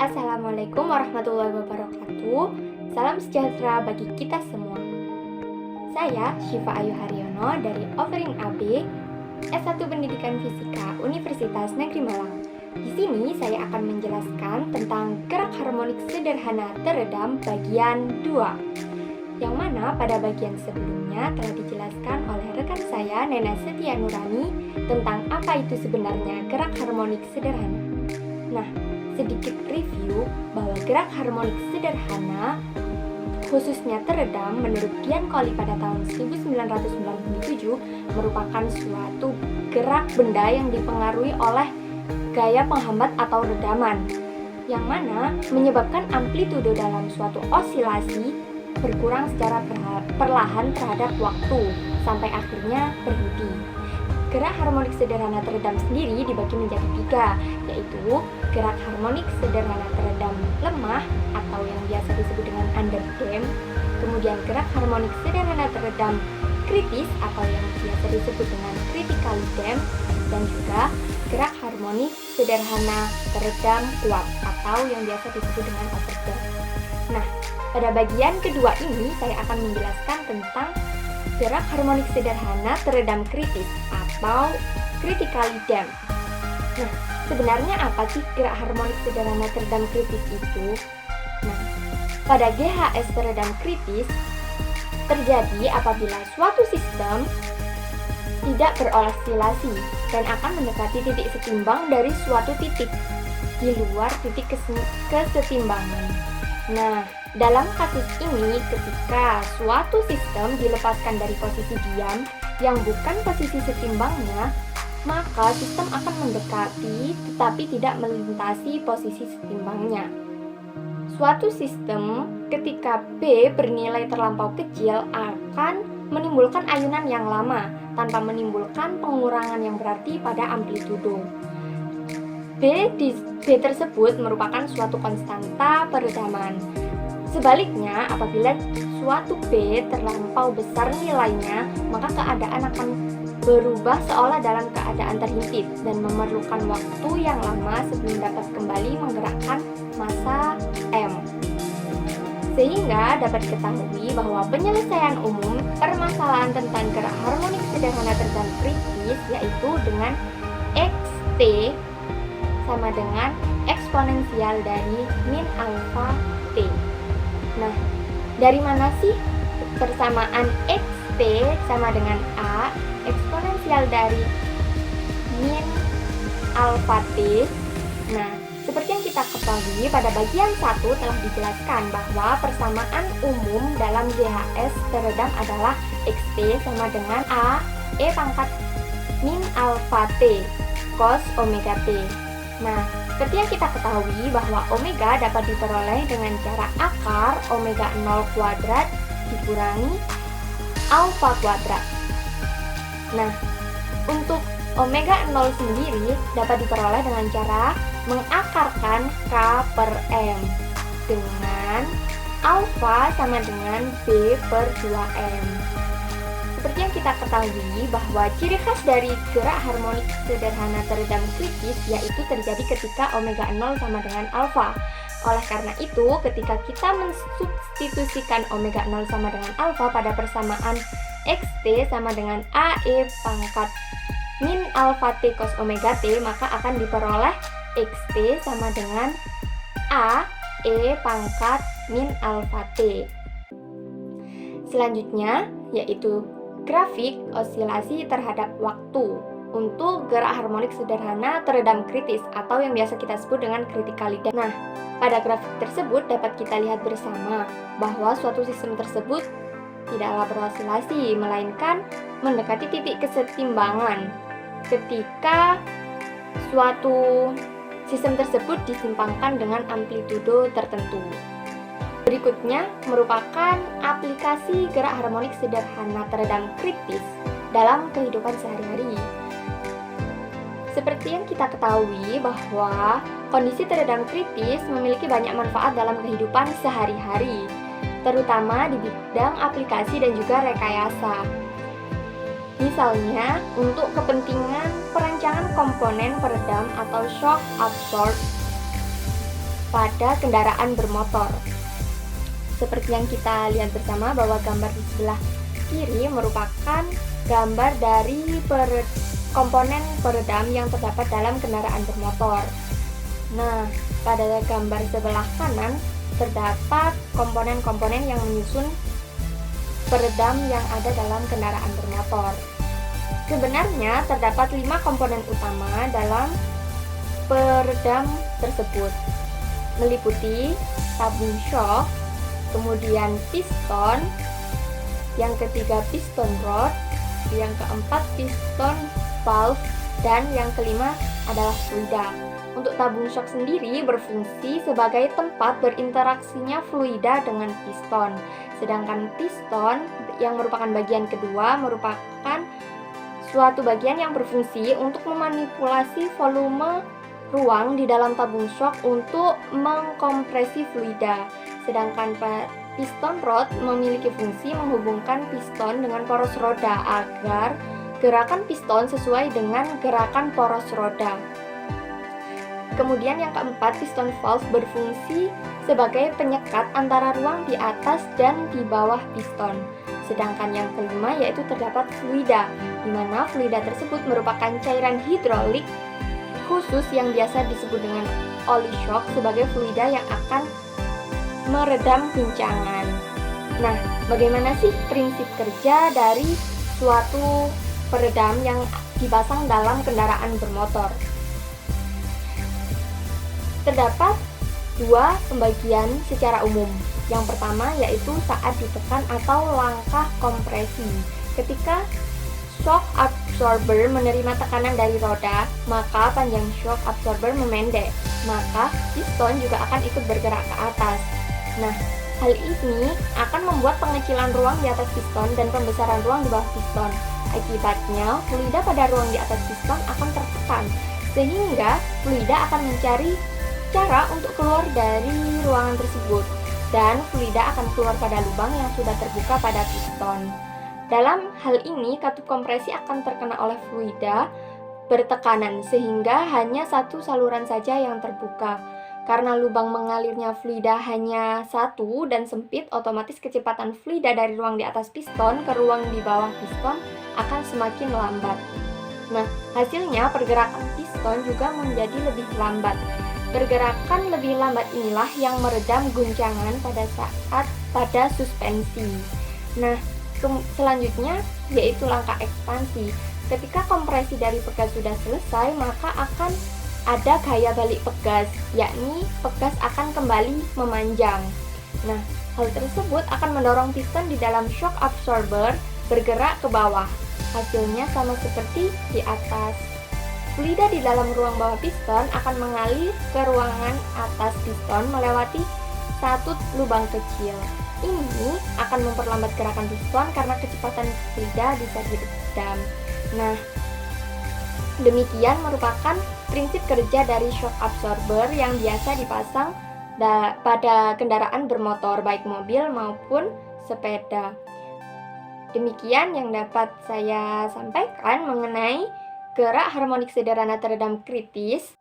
Assalamualaikum warahmatullahi wabarakatuh. Salam sejahtera bagi kita semua. Saya Syifa Ayu Haryono dari Offering AB, S1 Pendidikan Fisika Universitas Negeri Malang. Di sini saya akan menjelaskan tentang gerak harmonik sederhana teredam bagian 2, yang mana pada bagian sebelumnya telah dijelaskan oleh rekan saya Nena Setia Nurani tentang apa itu sebenarnya gerak harmonik sederhana. Nah, sedikit review bahwa gerak harmonik sederhana khususnya teredam menurut Dian Cawley pada tahun 1997 merupakan suatu gerak benda yang dipengaruhi oleh gaya penghambat atau redaman, yang mana menyebabkan amplitudo dalam suatu osilasi berkurang secara perlahan terhadap waktu sampai akhirnya berhenti. Gerak harmonik sederhana teredam sendiri dibagi menjadi 3, yaitu gerak harmonik sederhana teredam lemah atau yang biasa disebut dengan underdamp, kemudian gerak harmonik sederhana teredam kritis atau yang biasa disebut dengan critically damp, dan juga gerak harmonik sederhana teredam kuat atau yang biasa disebut dengan overdamp. Nah, pada bagian kedua ini saya akan menjelaskan tentang gerak harmonik sederhana teredam kritis atau critically damp. Nah, sebenarnya apa sih gerak harmonik sederhana teredam kritis itu? Nah, pada GHS teredam kritis terjadi apabila suatu sistem tidak berosilasi dan akan mendekati titik setimbang dari suatu titik di luar titik kesetimbangan. Nah, dalam kasus ini, ketika suatu sistem dilepaskan dari posisi diam yang bukan posisi setimbangnya, maka sistem akan mendekati tetapi tidak melintasi posisi setimbangnya. Suatu sistem ketika B bernilai terlampau kecil akan menimbulkan ayunan yang lama tanpa menimbulkan pengurangan yang berarti pada amplitudo. B tersebut merupakan suatu konstanta peredaman. Sebaliknya, apabila suatu B terlampau besar nilainya, maka keadaan akan berubah seolah dalam keadaan terhimpit dan memerlukan waktu yang lama sebelum dapat kembali menggerakkan massa M. Sehingga dapat diketahui bahwa penyelesaian umum permasalahan tentang gerak harmonik sederhana teredam kritis yaitu dengan Xt sama dengan eksponensial dari min alpha T. Nah, dari mana sih persamaan Xt sama dengan A eksponensial dari min alpha T? Nah, seperti yang kita ketahui pada bagian 1 telah dijelaskan bahwa persamaan umum dalam GHS teredam adalah Xt sama dengan A E pangkat min alpha T cos omega T. Nah, seperti yang kita ketahui bahwa omega dapat diperoleh dengan cara akar omega 0 kuadrat dikurangi alfa kuadrat. Nah, untuk omega 0 sendiri dapat diperoleh dengan cara mengakarkan K per M dengan alfa sama dengan B per 2M. Seperti yang kita ketahui bahwa ciri khas dari gerak harmonik sederhana teredam kritis yaitu terjadi ketika omega 0 sama dengan alfa. Oleh karena itu, ketika kita mensubstitusikan omega 0 sama dengan alfa pada persamaan Xt sama dengan AE pangkat min alpha T cos omega T, maka akan diperoleh Xt sama dengan AE pangkat min alpha T. Selanjutnya, yaitu grafik osilasi terhadap waktu untuk gerak harmonik sederhana teredam kritis atau yang biasa kita sebut dengan critically damp. Nah, pada grafik tersebut dapat kita lihat bersama bahwa suatu sistem tersebut tidaklah berosilasi, melainkan mendekati titik kesetimbangan ketika suatu sistem tersebut disimpangkan dengan amplitudo tertentu. Berikutnya merupakan aplikasi gerak harmonik sederhana teredam kritis dalam kehidupan sehari-hari. Seperti yang kita ketahui bahwa kondisi teredam kritis memiliki banyak manfaat dalam kehidupan sehari-hari, terutama di bidang aplikasi dan juga rekayasa. Misalnya, untuk kepentingan perancangan komponen peredam atau shock absorb pada kendaraan bermotor. Seperti yang kita lihat bersama bahwa gambar di sebelah kiri merupakan gambar dari komponen peredam yang terdapat dalam kendaraan bermotor. Nah, pada gambar sebelah kanan terdapat komponen-komponen yang menyusun peredam yang ada dalam kendaraan bermotor. Sebenarnya terdapat 5 komponen utama dalam peredam tersebut, meliputi tabung shock, kemudian piston, yang ketiga piston rod, yang keempat piston valve, dan yang kelima adalah fluida. Untuk tabung shock sendiri berfungsi sebagai tempat berinteraksinya fluida dengan piston. Sedangkan piston yang merupakan bagian kedua merupakan suatu bagian yang berfungsi untuk memanipulasi volume ruang di dalam tabung shock untuk mengkompresi fluida. Sedangkan piston rod memiliki fungsi menghubungkan piston dengan poros roda agar gerakan piston sesuai dengan gerakan poros roda. Kemudian yang keempat, piston valve berfungsi sebagai penyekat antara ruang di atas dan di bawah piston. Sedangkan yang kelima yaitu terdapat fluida, di mana fluida tersebut merupakan cairan hidrolik khusus yang biasa disebut dengan oli shock sebagai fluida yang akan meredam guncangan. Nah, bagaimana sih prinsip kerja dari suatu peredam yang dipasang dalam kendaraan bermotor? Terdapat 2 pembagian secara umum. Yang pertama yaitu saat ditekan atau langkah kompresi. Ketika shock absorber menerima tekanan dari roda, maka panjang shock absorber memendek, maka piston juga akan ikut bergerak ke atas. Nah, hal ini akan membuat pengecilan ruang di atas piston dan pembesaran ruang di bawah piston. Akibatnya, fluida pada ruang di atas piston akan tertekan, sehingga fluida akan mencari cara untuk keluar dari ruangan tersebut, dan fluida akan keluar pada lubang yang sudah terbuka pada piston. Dalam hal ini, katup kompresi akan terkena oleh fluida bertekanan, sehingga hanya satu saluran saja yang terbuka. Karena lubang mengalirnya fluida hanya satu dan sempit, otomatis kecepatan fluida dari ruang di atas piston ke ruang di bawah piston akan semakin lambat. Nah, hasilnya pergerakan piston juga menjadi lebih lambat. Pergerakan lebih lambat inilah yang meredam guncangan pada suspensi. Nah, selanjutnya yaitu langkah ekspansi. Ketika kompresi dari pegas sudah selesai, maka akan ada gaya balik pegas, yakni pegas akan kembali memanjang. Nah, hal tersebut akan mendorong piston di dalam shock absorber bergerak ke bawah. Hasilnya sama seperti di atas. Fluida di dalam ruang bawah piston akan mengalir ke ruangan atas piston melewati satu lubang kecil. Ini akan memperlambat gerakan piston karena kecepatan fluida bisa diredam. Nah, demikian merupakan prinsip kerja dari shock absorber yang biasa dipasang pada kendaraan bermotor, baik mobil maupun sepeda. Demikian yang dapat saya sampaikan mengenai gerak harmonik sederhana teredam kritis